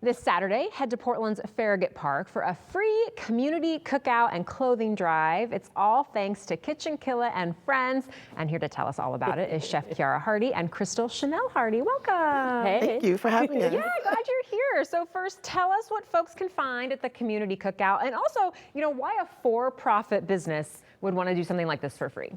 This Saturday, head to Portland's Farragut Park for a free community cookout and clothing drive. It's all thanks to Kitchen Killa and friends. And here to tell us all about it is Chef Kiara Hardy and Crystal Chanel Hardy. Welcome. Hey. Thank you for having us. Yeah, glad you're here. So first, tell us what folks can find at the community cookout, and also, why a for-profit business would want to do something like this for free.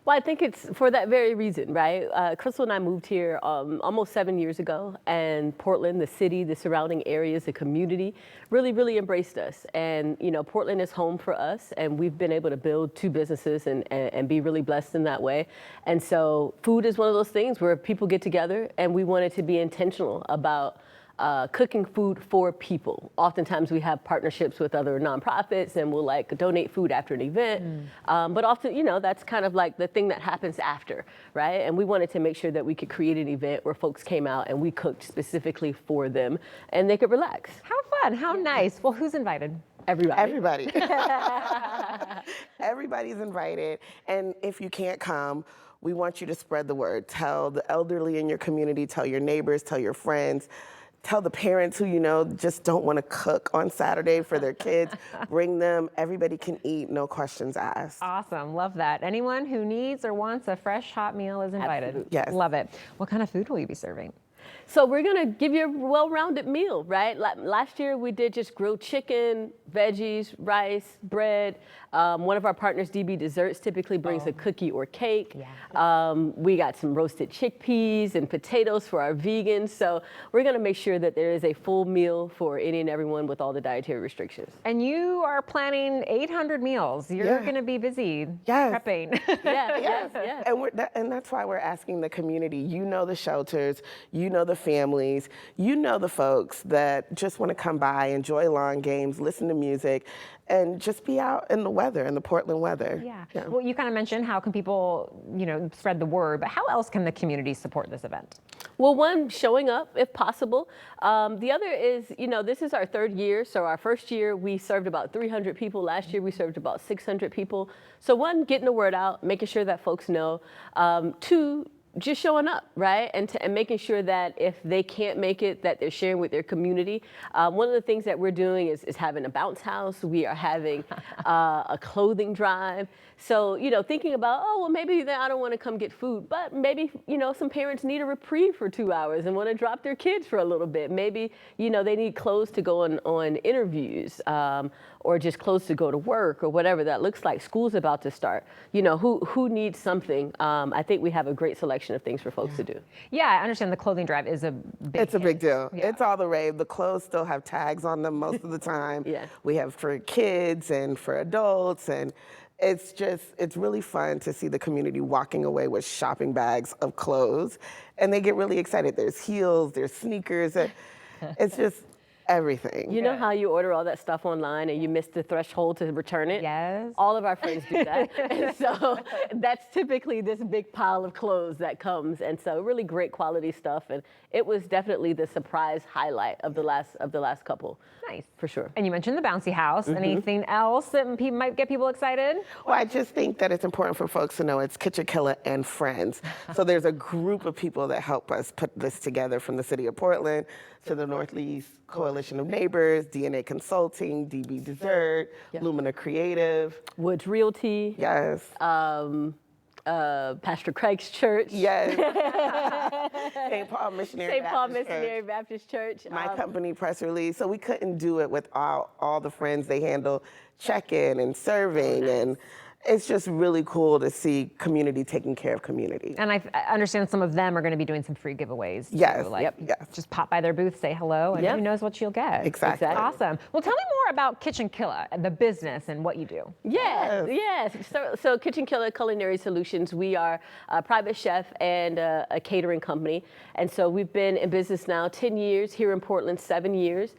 Well, I think it's for that very reason, right? Crystal and I moved here almost 7 years ago, and Portland, the city, the surrounding areas, the community really embraced us. And, Portland is home for us, and we've been able to build two businesses and be really blessed in that way. And so food is one of those things where people get together, and we wanted to be intentional about cooking food for people. Oftentimes we have partnerships with other nonprofits and we'll donate food after an event. But often, that's kind of like the thing that happens after, right? And we wanted to make sure that we could create an event where folks came out and we cooked specifically for them and they could relax. How fun, how nice. Well, who's invited? Everybody. Everybody. Everybody's invited. And if you can't come, we want you to spread the word. Tell the elderly in your community, tell your neighbors, tell your friends. Tell the parents who, just don't want to cook on Saturday for their kids. Bring them. Everybody can eat, no questions asked. Awesome. Love that. Anyone who needs or wants a fresh, hot meal is invited. Absolutely. Yes. Love it. What kind of food will you be serving? So we're gonna give you a well-rounded meal, right? Last year we did just grilled chicken, veggies, rice, bread. One of our partners, DB Desserts, typically brings a cookie or cake. Yeah. We got some roasted chickpeas and potatoes for our vegans. So we're gonna make sure that there is a full meal for any and everyone with all the dietary restrictions. And you are planning 800 meals. You're gonna be busy prepping. Yes. And that's why we're asking the community. You know the shelters, you know the families, you know the folks that just want to come by, enjoy lawn games, listen to music, and just be out in the weather, in the Portland weather. Yeah. Well, you kind of mentioned how can people, spread the word, but how else can the community support this event? Well, one, showing up if possible. The other is, this is our third year. So our first year, we served about 300 people. Last year, we served about 600 people. So one, getting the word out, making sure that folks know. Two, just showing up, right? And making sure that if they can't make it, that they're sharing with their community. One of the things that we're doing is having a bounce house. We are having a clothing drive. So, thinking about, maybe I don't want to come get food, but maybe, some parents need a reprieve for 2 hours and want to drop their kids for a little bit. Maybe, they need clothes to go on interviews or just clothes to go to work or whatever that looks like. School's about to start. Who needs something? I think we have a great selection of things for folks to do. Yeah, I understand the clothing drive is a big It's a big deal. Yeah. It's all the rave. The clothes still have tags on them most of the time. We have for kids and for adults, and it's really fun to see the community walking away with shopping bags of clothes, and they get really excited. There's heels, there's sneakers, it's just everything. You know how you order all that stuff online and you miss the threshold to return it? Yes. All of our friends do that. And so that's typically this big pile of clothes that comes. And so really great quality stuff. And it was definitely the surprise highlight of the last couple. Nice. For sure. And you mentioned the bouncy house. Anything else that might get people excited? Well, I just think that it's important for folks to know it's Kitchen Killa and friends. So there's a group of people that help us put this together, from the city of Portland to the Northeast Coalition of Neighbors, DNA Consulting, DB Dessert, Lumina Creative, Woods Realty. Yes. Pastor Craig's church. Yes. St. Paul Missionary Baptist Church. My company, Press Release. So we couldn't do it without all the friends. They handle check-in and serving, and it's just really cool to see community taking care of community. And I understand some of them are going to be doing some free giveaways. Yes, Too, just pop by their booth, say hello, and who knows what you'll get. Exactly. Awesome. Well, tell me more about Kitchen Killa, the business, and what you do. Yes. So Kitchen Killa Culinary Solutions, we are a private chef and a catering company. And so we've been in business now 10 years, here in Portland, 7 years.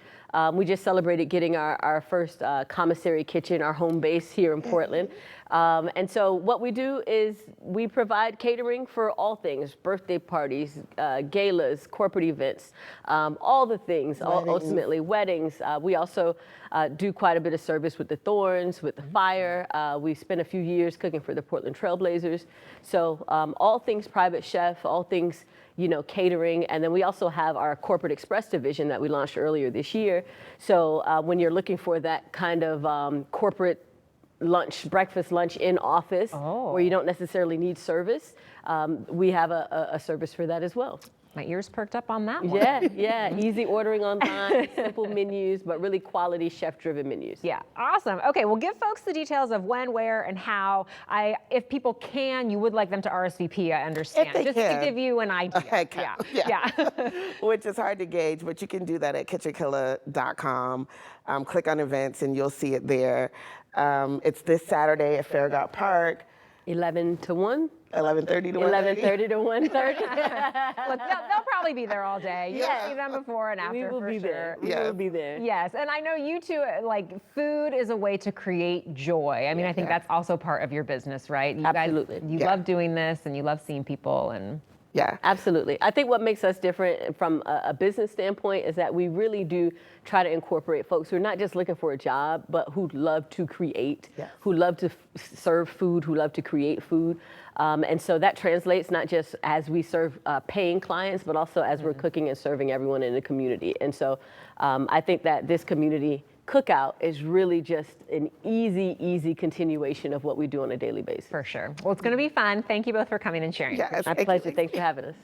We just celebrated getting our first commissary kitchen, our home base here in Portland. And so what we do is we provide catering for all things, birthday parties, galas, corporate events, all the things, ultimately weddings. We also do quite a bit of service with the Thorns, with the Fire. We spent a few years cooking for the Portland Trailblazers. So all things private chef, all things, catering. And then we also have our Corporate Express division that we launched earlier this year. So when you're looking for that kind of corporate breakfast, lunch in office, where you don't necessarily need service, we have a service for that as well. My ears perked up on that one. Yeah, easy ordering online, simple menus, but really quality chef-driven menus. Yeah, awesome. Okay, well, give folks the details of when, where, and how. If people can, you would like them to RSVP, I understand. If they can. To give you an idea. Yeah. Which is hard to gauge, but you can do that at kitchenkilla.com. Click on events and you'll see it there. It's this Saturday at Farragut Park. 11 to 1? 11:30 to 1:30? 11:30 to 1:30. Look, they'll probably be there all day. You'll see them before and after. We will be there. We will be there. Yes, and I know you two, food is a way to create joy. I mean, I think that's also part of your business, right? You Absolutely. Guys, you love doing this and you love seeing people and... Yeah, absolutely. I think what makes us different from a business standpoint is that we really do try to incorporate folks who are not just looking for a job, but who love to create, who love to serve food, who love to create food. And so that translates not just as we serve paying clients, but also as we're cooking and serving everyone in the community. And so I think that this community cookout is really just an easy continuation of what we do on a daily basis. For sure. Well, it's going to be fun. Thank you both for coming and sharing. Yes, My pleasure. Thanks for having us.